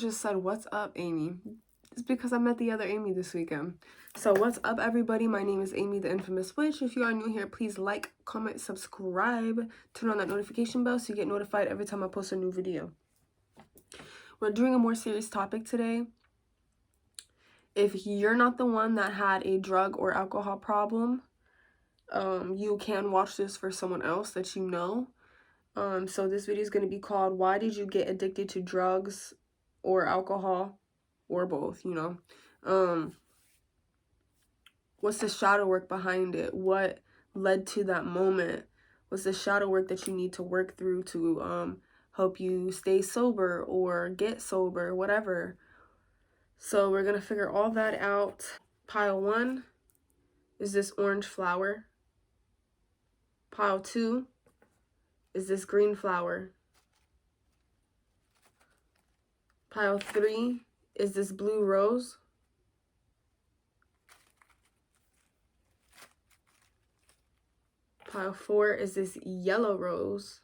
just said, what's up, Amy? It's because I met the other Amy this weekend. So what's up, everybody? My name is Amy, the infamous witch. If you are new here, please like, comment, subscribe, turn on that notification bell so you get notified every time I post a new video. We're doing a more serious topic today. If you're not the one that had a drug or alcohol problem, you can watch this for someone else that you know. So this video is going to be called, why did you get addicted to drugs or alcohol or both, you know? What's the shadow work behind it? What led to that moment? What's the shadow work that you need to work through to help you stay sober or get sober, whatever. So we're going to figure all that out. Pile 1 is this orange flower. Pile 2 is this green flower. Pile 3 is this blue rose. Pile 4 is this yellow rose.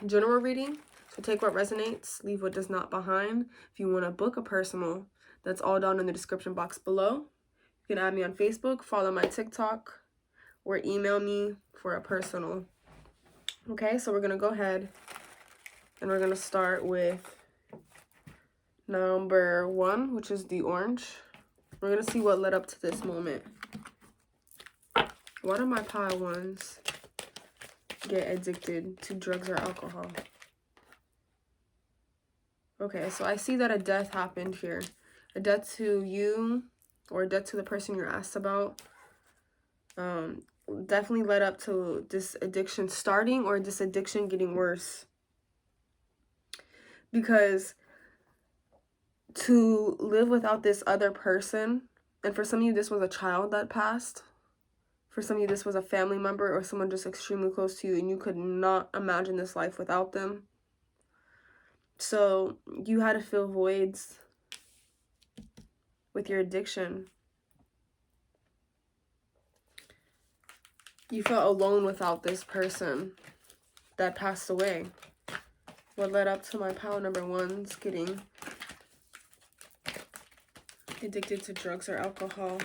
General reading. So take what resonates, leave what does not behind. If you want to book a personal, that's all down in the description box below. You can add me on Facebook, follow my TikTok, or email me for a personal. Okay, so we're going to go ahead and we're going to start with number 1, which is the orange. We're going to see what led up to this moment. Why do my pile 1s get addicted to drugs or alcohol? Okay, so I see that a death happened here. A death to you or a death to the person you're asked about. Definitely led up to this addiction starting or this addiction getting worse. Because to live without this other person, and for some of you this was a child that passed. For some of you this was a family member or someone just extremely close to you and you could not imagine this life without them. So you had to fill voids with your addiction. You felt alone without this person that passed away. What led up to my pile number 1s getting addicted to drugs or alcohol.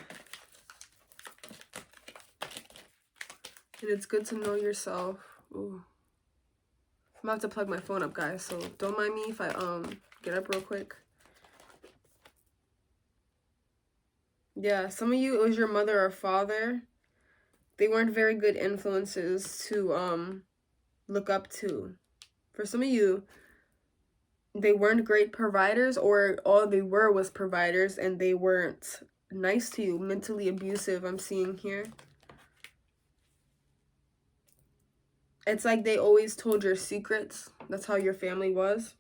And it's good to know yourself. Ooh. I'm about to plug my phone up, guys, so don't mind me if I get up real quick. Yeah, some of you, it was your mother or father. They weren't very good influences to look up to. For some of you, they weren't great providers, or all they were was providers and they weren't nice to you. Mentally abusive, I'm seeing here. It's like they always told your secrets. That's how your family was.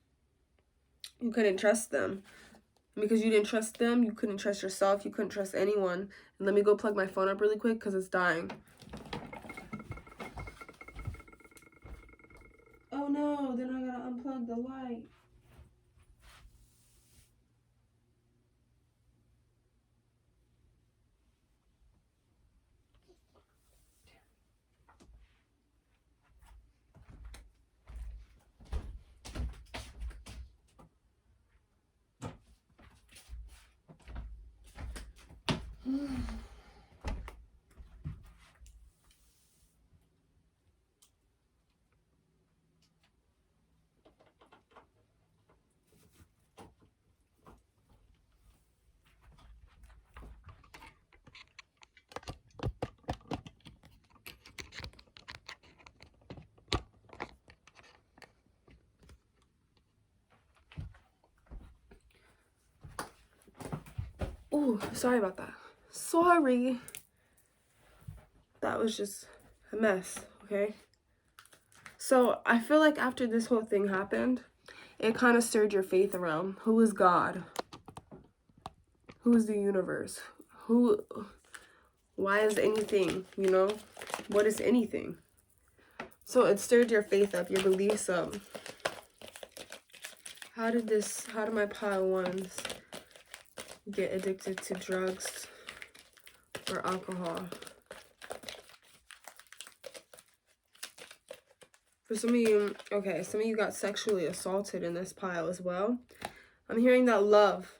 You couldn't trust them. And because you didn't trust them, you couldn't trust yourself. You couldn't trust anyone. And let me go plug my phone up really quick because it's dying. Oh no, then I gotta unplug the light. Oh, sorry about that. Sorry. That was just a mess, okay? So I feel like after this whole thing happened, it kind of stirred your faith around. Who is God? Who is the universe? Why is anything, you know? What is anything? So it stirred your faith up, your beliefs up. How did my pile 1s get addicted to drugs or alcohol? For some of you, okay, some of you got sexually assaulted in this pile as well. I'm hearing that love,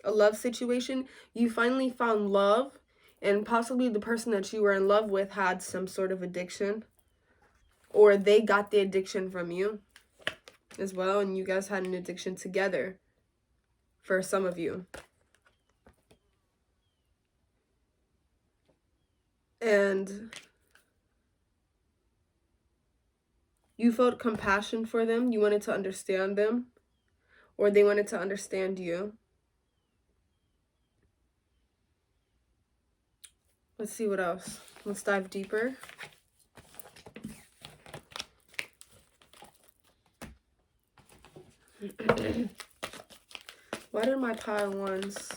a love situation, you finally found love, and possibly the person that you were in love with had some sort of addiction, or they got the addiction from you as well, and you guys had an addiction together for some of you. And you felt compassion for them, you wanted to understand them, or they wanted to understand you. Let's see what else. Let's dive deeper. Why did my pile ones,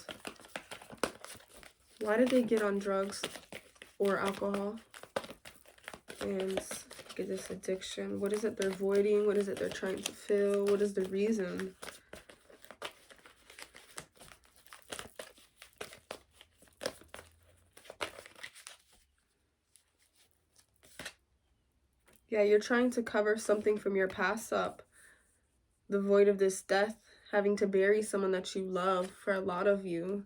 why did they get on drugs or alcohol and get this addiction? What is it they're avoiding? What is it they're trying to fill? What is the reason? Yeah, you're trying to cover something from your past up. The void of this death, having to bury someone that you love. For a lot of you,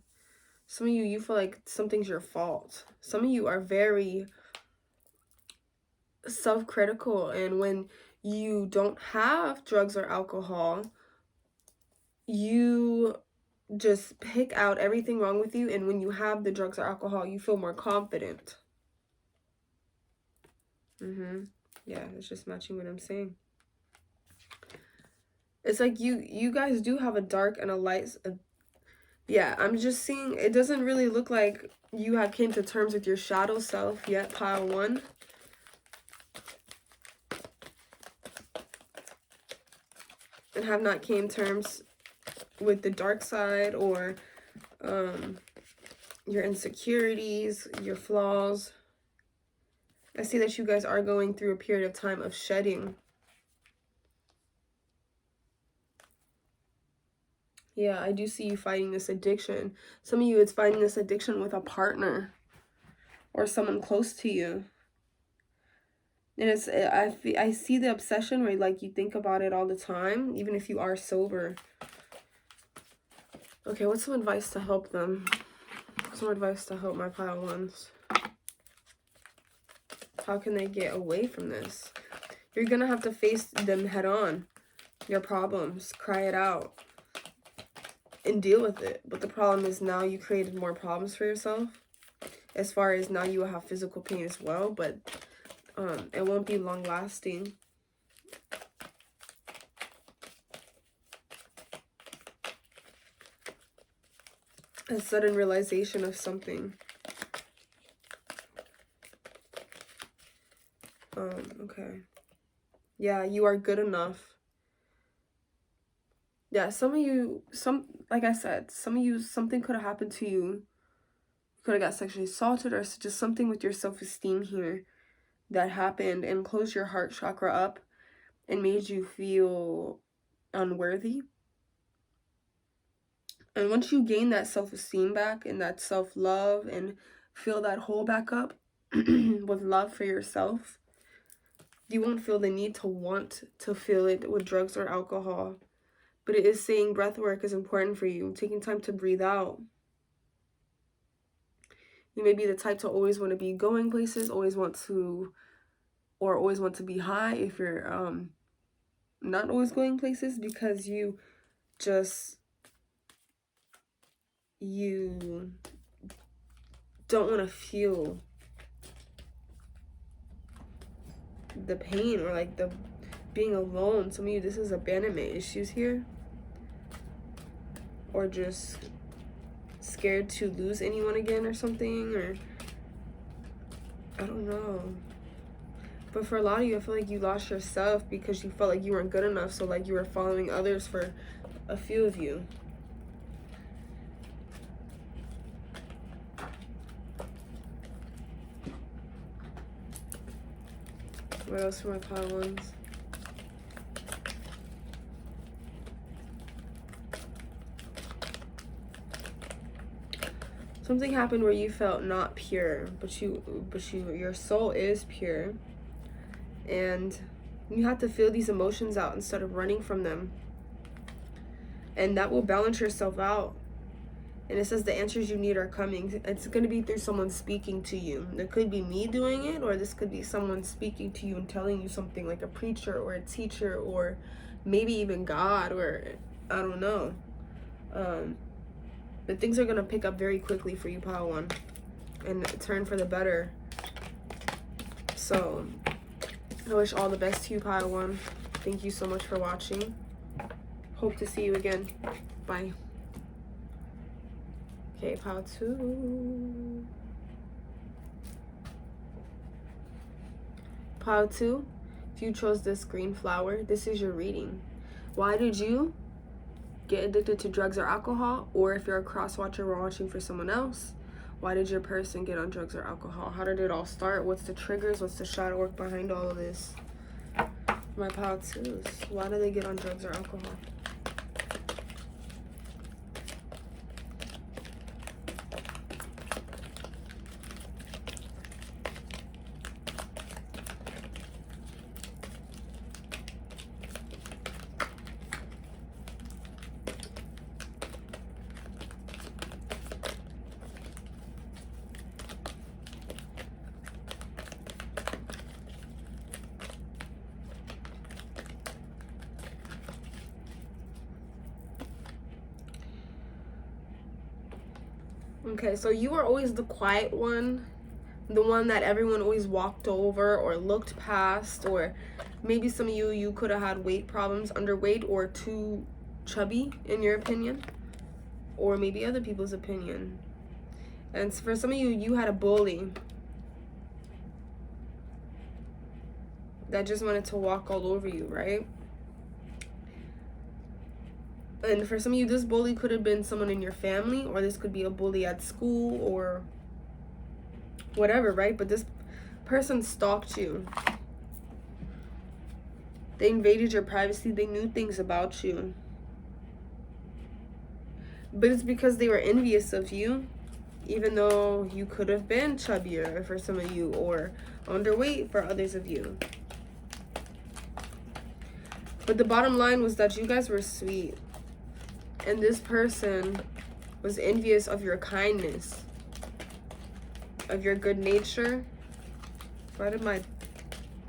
some of you, you feel like something's your fault. Some of you are very self-critical, and when you don't have drugs or alcohol, you just pick out everything wrong with you, and when you have the drugs or alcohol, you feel more confident. Yeah, it's just matching what I'm saying. It's like you guys do have a dark and a light. Yeah, I'm just seeing, it doesn't really look like you have came to terms with your shadow self yet, pile one. And have not came terms with the dark side, or your insecurities, your flaws. I see that you guys are going through a period of time of shedding. Yeah, I do see you fighting this addiction. Some of you, it's fighting this addiction with a partner or someone close to you. And it's, I see the obsession where, like, you think about it all the time, even if you are sober. Okay, what's some advice to help them? Some advice to help my pile ones. How can they get away from this? You're gonna have to face them head on. Your problems, cry it out, and deal with it. But the problem is now you created more problems for yourself. As far as now you will have physical pain as well, but it won't be long lasting. A sudden realization of something. Okay. Yeah, you are good enough. Yeah, some of you, like I said, some of you, something could have happened to you. You could have got sexually assaulted, or just something with your self-esteem here that happened and closed your heart chakra up and made you feel unworthy. And once you gain that self-esteem back and that self-love and fill that hole back up with love for yourself, you won't feel the need to want to fill it with drugs or alcohol. But it is saying breath work is important for you. Taking time to breathe out. You may be the type to always want to be going places, always want to be high if you're not always going places, because you don't want to feel the pain or like the being alone. Some of you, this is abandonment issues here, or just scared to lose anyone again or something, or I don't know. But for a lot of you, I feel like you lost yourself because you felt like you weren't good enough, so like you were following others for a few of you. What else for my pile ones? Something happened where you felt not pure, but your soul is pure. And You have to feel these emotions out instead of running from them. And that will balance yourself out. And it says the answers you need are coming. It's going to be through someone speaking to you. It could be me doing it, or this could be someone speaking to you and telling you something, like a preacher or a teacher, or maybe even God, or I don't know. But things are going to pick up very quickly for you, Pile 1, and turn for the better. So I wish all the best to you, Pile 1. Thank you so much for watching. Hope to see you again. Bye. Okay, Pile 2. Pile 2, if you chose this green flower, this is your reading. Why did you get addicted to drugs or alcohol? Or if you're a cross watcher, we're watching for someone else, why did your person get on drugs or alcohol? How did it all start? What's the triggers? What's the shadow work behind all of this? My Pile 2s, why do they get on drugs or alcohol? Okay, so you were always the quiet one, the one that everyone always walked over or looked past, or maybe some of you could have had weight problems, underweight, or too chubby in your opinion, or maybe other people's opinion. And for some of you, you had a bully that just wanted to walk all over you, right? And for some of you, this bully could have been someone in your family, or this could be a bully at school or whatever, right? But this person stalked you. They invaded your privacy. They knew things about you. But it's because they were envious of you, even though you could have been chubbier for some of you, or underweight for others of you. But the bottom line was that you guys were sweet. And this person was envious of your kindness, of your good nature. Why did my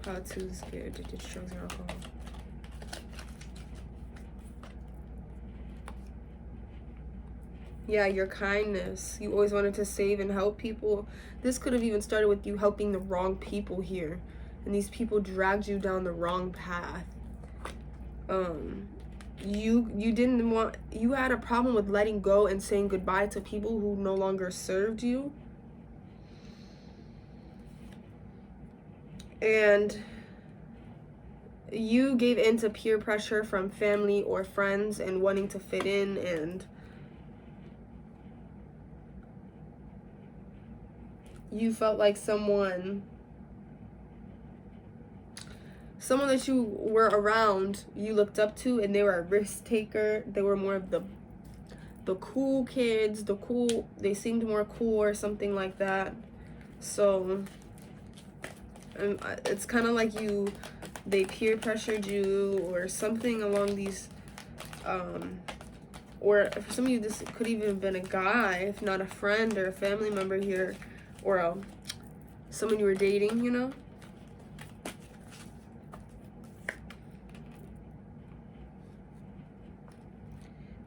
Pile 2s get addicted to drugs and alcohol? Yeah, your kindness. You always wanted to save and help people. This could have even started with you helping the wrong people here. And these people dragged you down the wrong path. You didn't want, you had a problem with letting go and saying goodbye to people who no longer served you. And you gave in to peer pressure from family or friends and wanting to fit in, and you felt like someone that you were around, you looked up to, and they were a risk taker. They were more of the cool kids, they seemed more cool or something like that. So it's kind of like they peer pressured you or something along these, or for some of you, this could even have been a guy, if not a friend or a family member here, or someone you were dating, you know.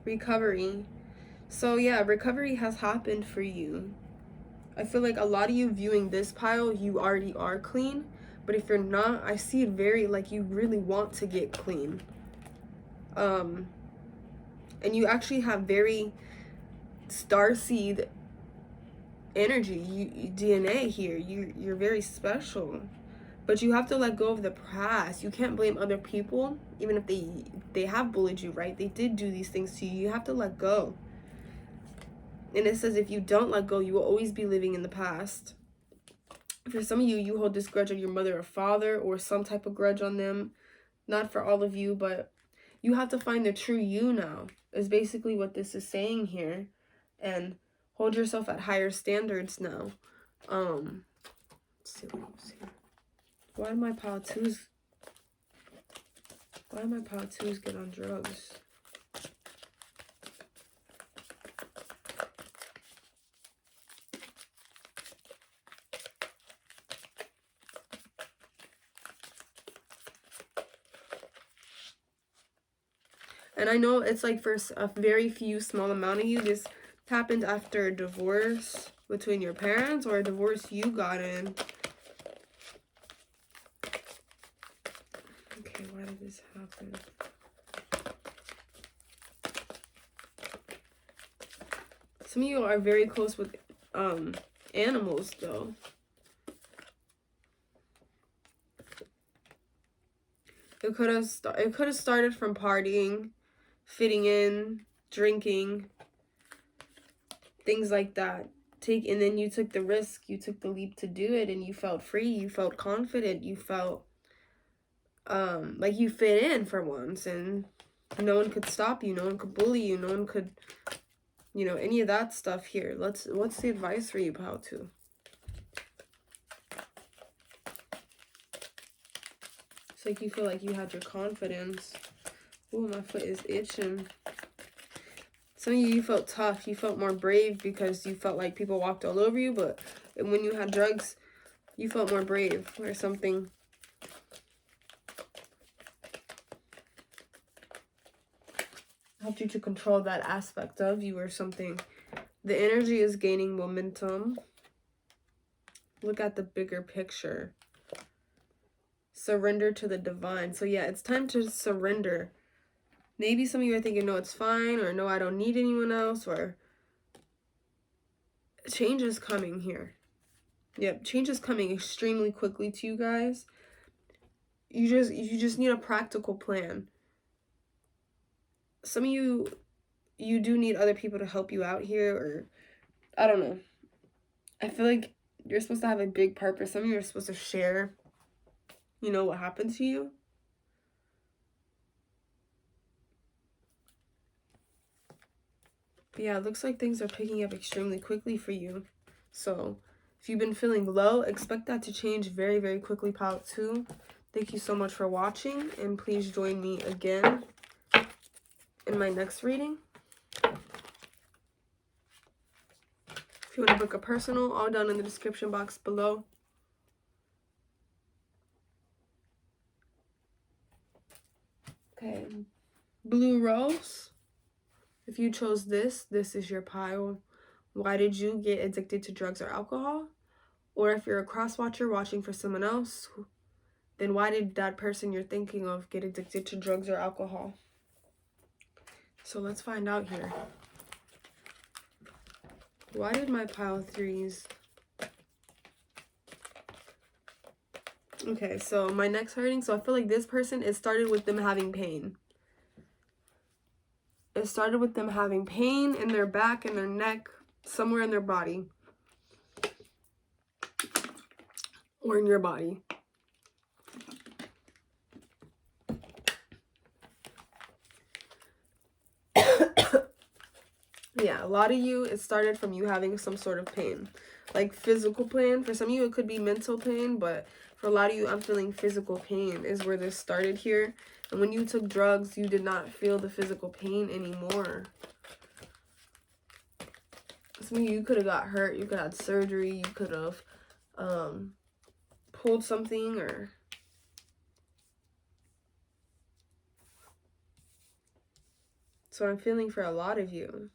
Recovery. So yeah, recovery has happened for you. I feel like a lot of you viewing this pile, you already are clean. But if you're not, I see it very like you really want to get clean. And you actually have very starseed energy, DNA here. You're very special. But you have to let go of the past. You can't blame other people, even if they have bullied you, right? They did do these things to you. You have to let go. And it says if you don't let go, you will always be living in the past. For some of you, you hold this grudge on your mother or father, or some type of grudge on them. Not for all of you, but you have to find the true you now, is basically what this is saying here. And hold yourself at higher standards now. Let's see what else here. Why are my Pile 2s? Why my pile 2s get on drugs? And I know it's like for a very few small amount of you, this happened after a divorce between your parents or a divorce you got in. Okay, why did this happen? Some of you are very close with animals though. It could have started from partying, fitting in, drinking, things like that. And then you took the risk, you took the leap to do it, and you felt free, you felt confident, you felt like you fit in for once, and no one could stop you, no one could bully you, no one could, you know, any of that stuff here. What's the advice for you, pile 2? It's like you feel like you had your confidence. Ooh, my foot is itching. Some of you felt tough. You felt more brave because you felt like people walked all over you. But when you had drugs, you felt more brave or something. Helped you to control that aspect of you or something. The energy is gaining momentum. Look at the bigger picture. Surrender to the divine. So yeah, it's time to surrender. Maybe some of you are thinking, no, it's fine, or no, I don't need anyone else, or change is coming here. Yep, change is coming extremely quickly to you guys. You just need a practical plan. Some of you do need other people to help you out here, or I don't know. I feel like you're supposed to have a big purpose. Some of you are supposed to share, you know, what happened to you. But yeah, it looks like things are picking up extremely quickly for you. So if you've been feeling low, expect that to change very, very quickly, pile 2. Thank you so much for watching, and please join me again in my next reading. If you want to book a personal, all down in the description box below. Okay, blue rose. If you chose this is your pile. Why did you get addicted to drugs or alcohol? Or if you're a cross watcher watching for someone else, then why did that person you're thinking of get addicted to drugs or alcohol? So let's find out here. Why did my pile 3s? Okay, so my next reading, so I feel like this person, it started with them having pain. It started with them having pain in their back, in their neck, somewhere in their body. Or in your body. Yeah, a lot of you, it started from you having some sort of pain. Like physical pain. For some of you, it could be mental pain, but for a lot of you, I'm feeling physical pain is where this started here. And when you took drugs, you did not feel the physical pain anymore. Some of you could have got hurt. You could have had surgery. You could have pulled something or... So I'm feeling for a lot of you,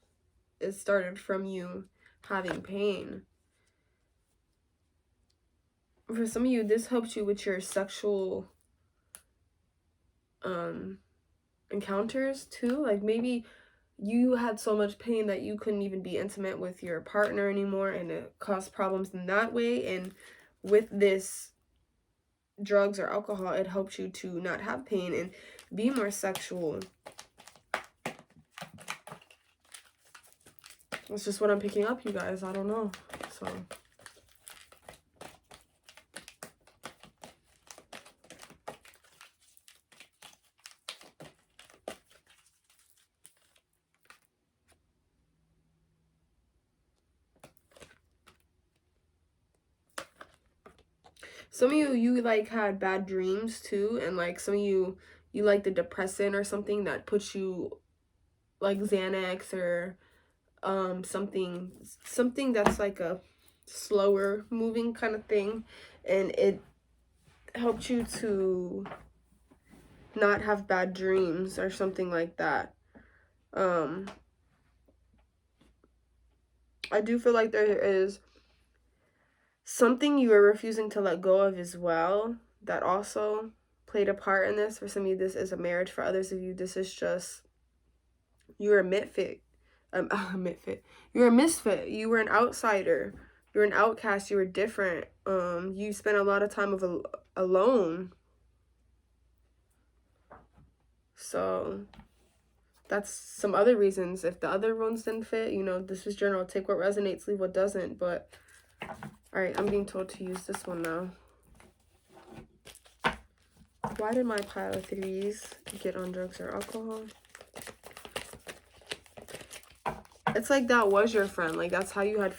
it started from you having pain. For some of you, this helped you with your sexual encounters too. Like maybe you had so much pain that you couldn't even be intimate with your partner anymore, and it caused problems in that way. And with this drugs or alcohol, it helped you to not have pain and be more sexual. That's just what I'm picking up, you guys. I don't know. So some of you like had bad dreams too, and like some of you you like the depressant or something that puts you, like Xanax or something that's like a slower moving kind of thing, and it helped you to not have bad dreams or something like that. I do feel like there is something you are refusing to let go of as well that also played a part in this. For some of you, this is a marriage. For others of you, this is just you're a misfit. You're a misfit. You were an outsider. You're an outcast. You were different. You spent a lot of time alone. So that's some other reasons. If the other ones didn't fit, you know, this is general. Take what resonates, leave what doesn't. But all right, I'm being told to use this one now. Why did my pile of threes get on drugs or alcohol? It's like that was your friend. Like, that's how you had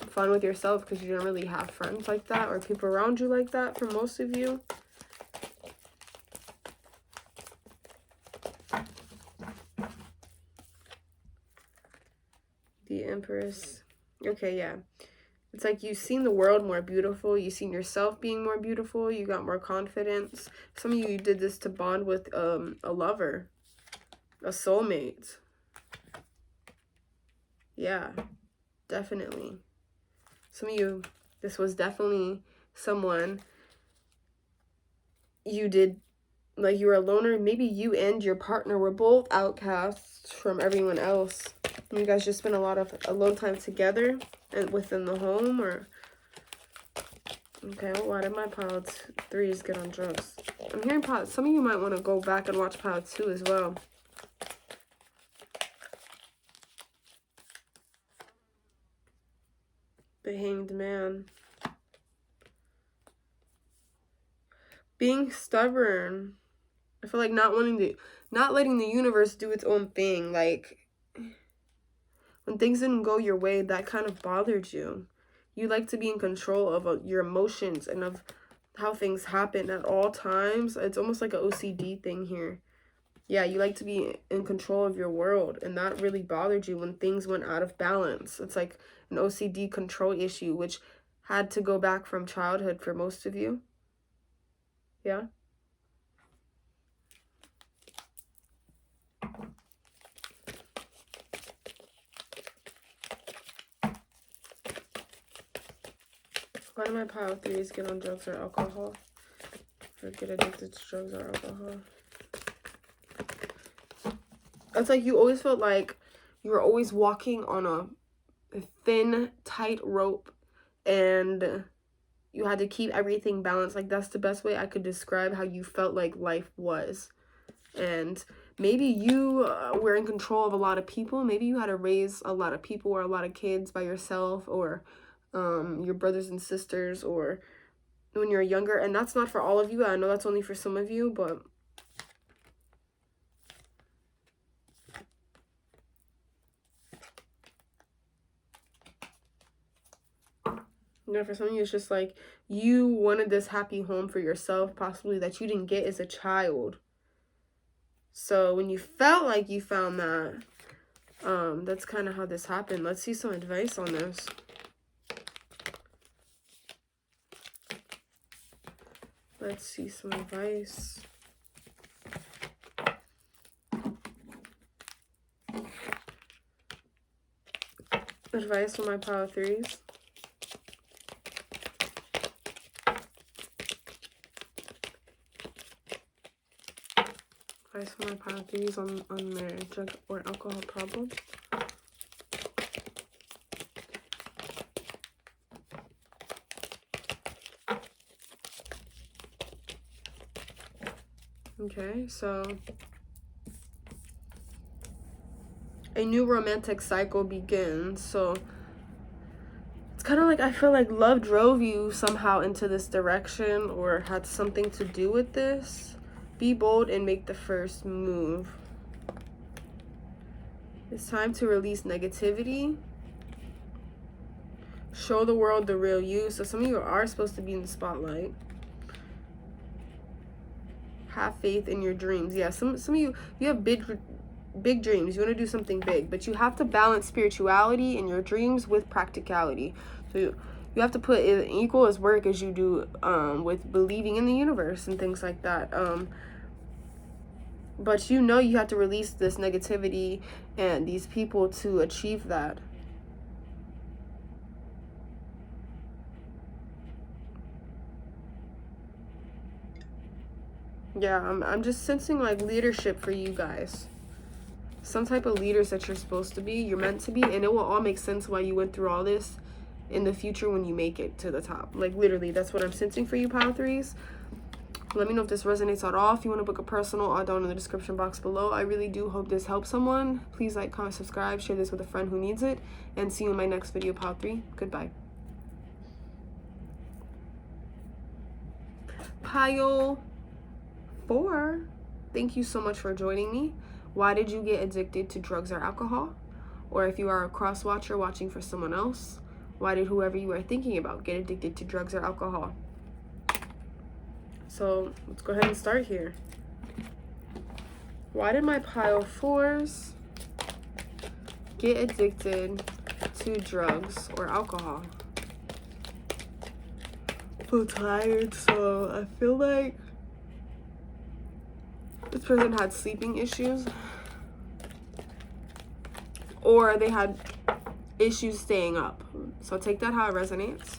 fun with yourself, because you didn't really have friends like that or people around you like that for most of you. The Empress. Okay, yeah. It's like you've seen the world more beautiful. You've seen yourself being more beautiful. You got more confidence. Some of you did this to bond with a lover, a soulmate. Yeah, definitely. Some of you, this was definitely someone you did, like you were a loner. Maybe you and your partner were both outcasts from everyone else. You guys just spent a lot of alone time together and within the home, or... Okay, well, why did my pile threes get on drugs? I'm hearing some of you might want to go back and watch pile 2 as well. The Hanged Man. Being stubborn. I feel like not letting the universe do its own thing. Like, when things didn't go your way, that kind of bothered you. You like to be in control of your emotions and of how things happen at all times. It's almost like an OCD thing here. Yeah, you like to be in control of your world, and that really bothered you when things went out of balance. It's like an OCD control issue, which had to go back from childhood for most of you. Yeah. Why do my pile threes get on drugs or alcohol? Or get addicted to drugs or alcohol? It's like you always felt like you were always walking on a thin, tight rope, and you had to keep everything balanced. Like, that's the best way I could describe how you felt like life was. And maybe you were in control of a lot of people. Maybe you had to raise a lot of people or a lot of kids by yourself, or your brothers and sisters, or when you're younger. And that's not for all of you. I know that's only for some of you, but you know, for some of you, it's just like you wanted this happy home for yourself, possibly, that you didn't get as a child. So when you felt like you found that, that's kind of how this happened. Let's see some advice on this. Let's see some advice. Advice for my pile of threes. Advice for my pile of threes on their drug or alcohol problem. Okay, so a new romantic cycle begins. So it's kind of like, I feel like love drove you somehow into this direction, or had something to do with this. Be bold and make the first move. It's time to release negativity. Show the world the real you. So some of you are supposed to be in the spotlight. have faith in your dreams. Yeah, some of you have big dreams. You want to do something big, but you have to balance spirituality in your dreams with practicality. So you have to put in equal as work as you do with believing in the universe and things like that. But you know you have to release this negativity and these people to achieve that. Yeah, I'm just sensing like leadership for you guys. Some type of leaders that you're supposed to be, you're meant to be, and it will all make sense why you went through all this in the future when you make it to the top. Like literally, that's what I'm sensing for you, pile threes. Let me know if this resonates at all. If you want to book a personal, I'll down in the description box below. I really do hope this helps someone. Please like, comment, subscribe, share this with a friend who needs it, and see you in my next video, pile 3. Goodbye. Pile 4, thank you so much for joining me. Why did you get addicted to drugs or alcohol? Or if you are a cross watcher watching for someone else, why did whoever you are thinking about get addicted to drugs or alcohol? So let's go ahead and start here. Why did my pile 4s get addicted to drugs or alcohol? I feel tired, so I feel like this person had sleeping issues, or they had issues staying up. So take that how it resonates,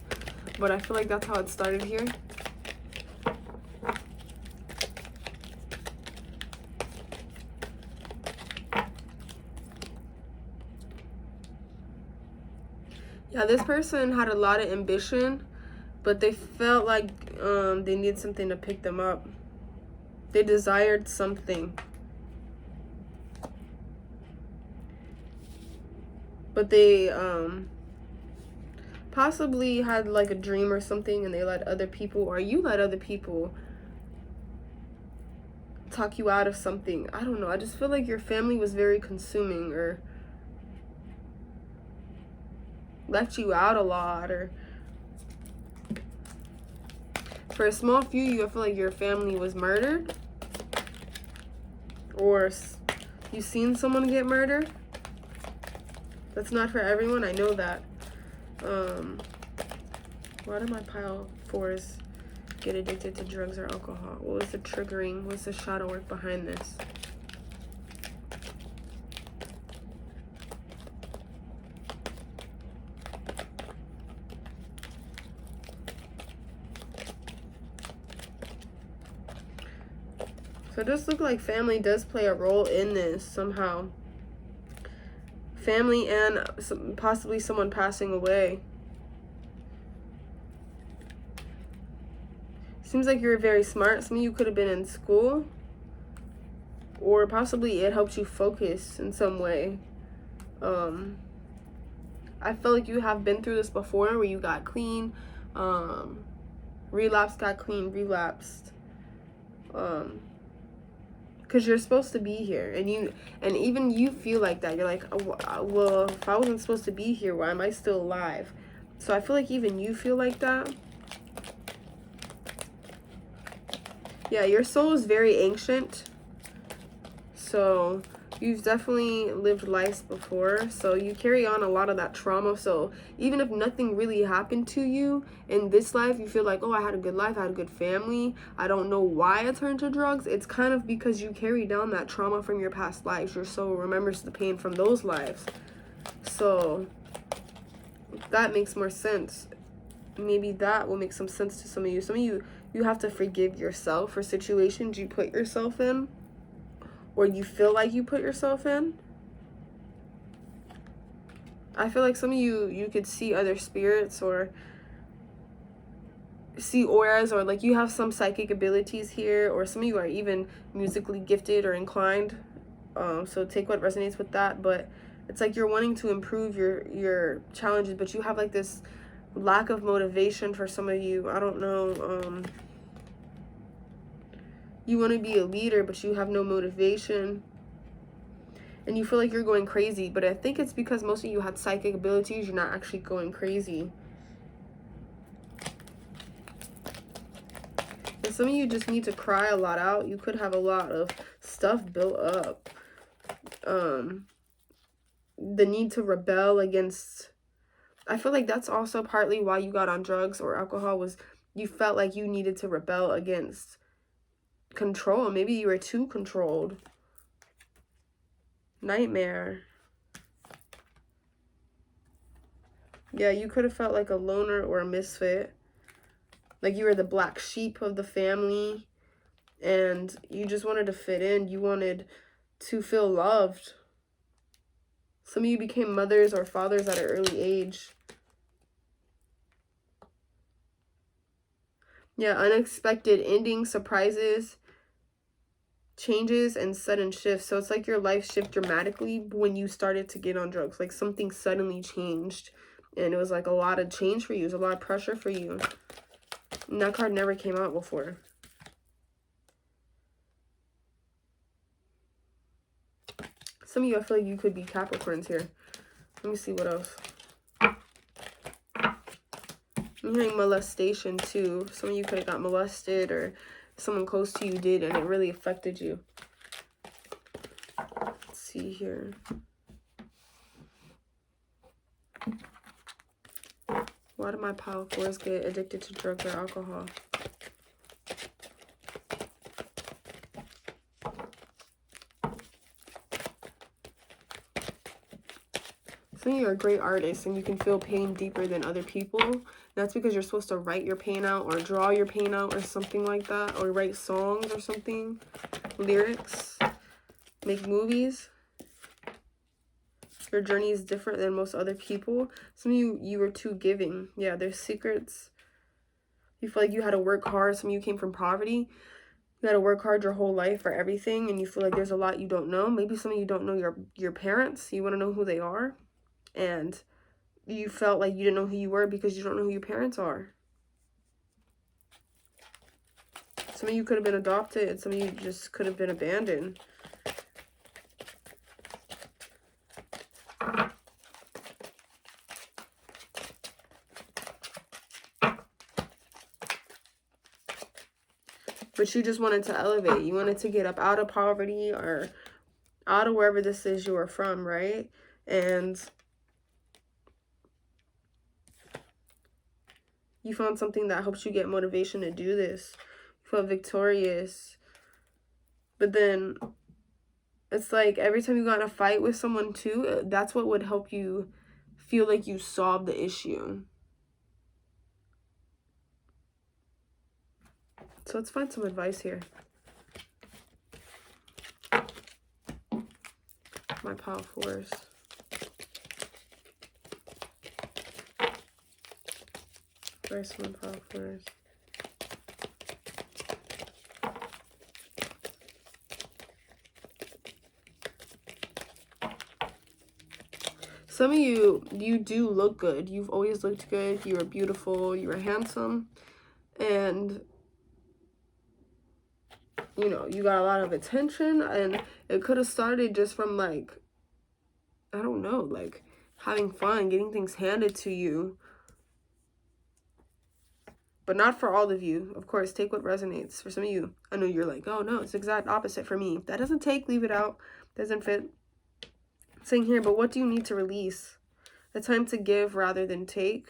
but I feel like that's how it started here. Yeah, this person had a lot of ambition, but they felt like they needed something to pick them up. They desired something, but they possibly had like a dream or something, and they let other people, or you let other people talk you out of something. I don't know. I just feel like your family was very consuming, or left you out a lot, or for a small few you, I feel like your family was murdered, or you seen someone get murdered. That's not for everyone, I know that. Why do my pile 4s get addicted to drugs or alcohol? What was the triggering? What's the shadow work behind this? So it does look like family does play a role in this somehow. Family and possibly someone passing away. Seems like you're very smart. Some of you could have been in school, or possibly it helped you focus in some way. I feel like you have been through this before, where you got clean, relapsed, got clean, relapsed. Because you're supposed to be here, and even you feel like that. You're like, oh, well, if I wasn't supposed to be here, why am I still alive? So I feel like even you feel like that. Yeah, your soul is very ancient, so you've definitely lived lives before, so you carry on a lot of that trauma. So even if nothing really happened to you in this life, you feel like, oh, I had a good life, I had a good family, I don't know why I turned to drugs. It's kind of because you carry down that trauma from your past lives. Your soul remembers the pain from those lives. So that makes more sense. Maybe that will make some sense to some of you. Some of you have to forgive yourself for situations you put yourself in, or you feel like you put yourself in. I feel like some of you could see other spirits, or see auras, or like you have some psychic abilities here, or some of you are even musically gifted or inclined. So take what resonates with that, but it's like you're wanting to improve your challenges, but you have like this lack of motivation for some of you. I don't know. You want to be a leader, but you have no motivation, and you feel like you're going crazy. But I think it's because most of you had psychic abilities. You're not actually going crazy. some of you just need to cry a lot out. You could have a lot of stuff built up. The need to rebel against... I feel like that's also partly why you got on drugs or alcohol, was you felt like you needed to rebel against control. Maybe you were too controlled. Nightmare. Yeah, you could have felt like a loner or a misfit. Like you were the black sheep of the family. And you just wanted to fit in. You wanted to feel loved. Some of you became mothers or fathers at an early age. Yeah, unexpected endings, surprises, changes, and sudden shifts. So it's like your life shifted dramatically when you started to get on drugs. Like something suddenly changed. And it was like a lot of change for you. It was a lot of pressure for you. And that card never came out before. Some of you, I feel like you could be Capricorns here. Let me see what else. I'm hearing molestation too. Some of you could have got molested, or someone close to you did, and it really affected you. Let's see here. Why do my pile 4s get addicted to drugs or alcohol? Some of you are great artists and you can feel pain deeper than other people. That's because you're supposed to write your pain out or draw your pain out or something like that. Or write songs or something. Lyrics. Make movies. Your journey is different than most other people. Some of you were too giving. Yeah, there's secrets. You feel like you had to work hard. Some of you came from poverty. You had to work hard your whole life for everything. And you feel like there's a lot you don't know. Maybe some of you don't know your parents. You want to know who they are. And you felt like you didn't know who you were because you don't know who your parents are. Some of you could have been adopted. Some of you just could have been abandoned. But you just wanted to elevate. You wanted to get up out of poverty or out of wherever this is you are from, right? And you found something that helps you get motivation to do this. You felt victorious. But then it's like every time you got in a fight with someone too, that's what would help you feel like you solved the issue. So let's find some advice here. My pile 4s. Where's my pile 4s? Some of you do look good. You've always looked good. You were beautiful. You were handsome. And you know, you got a lot of attention, and it could have started just from like, I don't know, like having fun, getting things handed to you. But not for all of you. Of course, take what resonates. For some of you, I know you're like, oh no, it's the exact opposite for me. If that doesn't take, leave it out. Doesn't fit. Saying here, but what do you need to release? A time to give rather than take.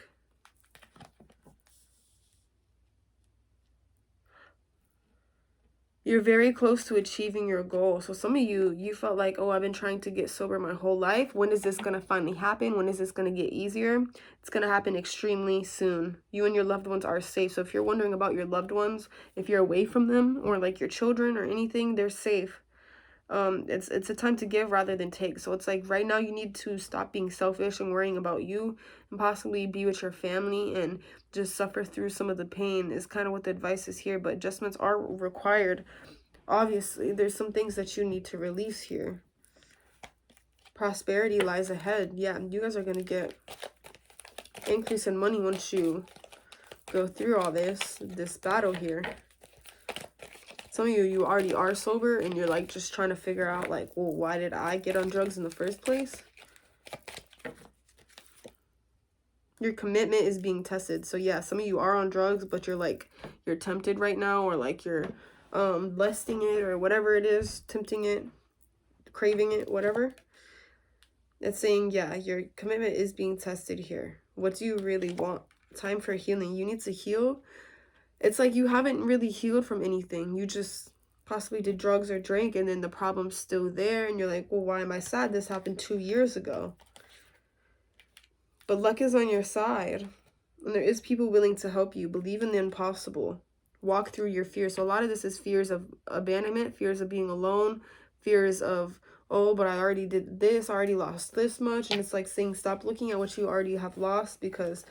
You're very close to achieving your goal. So some of you felt like, oh, I've been trying to get sober my whole life. When is this going to finally happen? When is this going to get easier? It's going to happen extremely soon. You and your loved ones are safe. So if you're wondering about your loved ones, if you're away from them or like your children or anything, they're safe. It's a time to give rather than take. So it's like right now you need to stop being selfish and worrying about you and possibly be with your family and just suffer through some of the pain is kind of what the advice is here. But adjustments are required. Obviously, there's some things that you need to release here. Prosperity lies ahead. Yeah, you guys are going to get increase in money once you go through all this battle here. Some of you already are sober and you're like just trying to figure out like, well, why did I get on drugs in the first place? Your commitment is being tested. So yeah, some of you are on drugs, but you're tempted right now, or like you're lusting it, or whatever it is, tempting it, craving it, whatever. It's saying, yeah, your commitment is being tested here. What do you really want? Time for healing. You need to heal. It's like you haven't really healed from anything. You just possibly did drugs or drank, and then the problem's still there, and you're like, well, why am I sad? This happened 2 years ago. But luck is on your side, and there is people willing to help you. Believe in the impossible. Walk through your fears. So a lot of this is fears of abandonment, fears of being alone, fears of, oh, but I already did this, I already lost this much. And it's like saying, stop looking at what you already have lost, because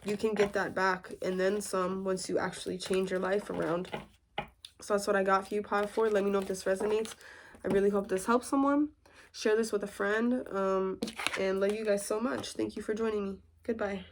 you can get that back and then some once you actually change your life around. So that's what I got for you, Pod 4. Let me know if this resonates. I really hope this helps someone. Share this with a friend. And love you guys so much. Thank you for joining me. Goodbye.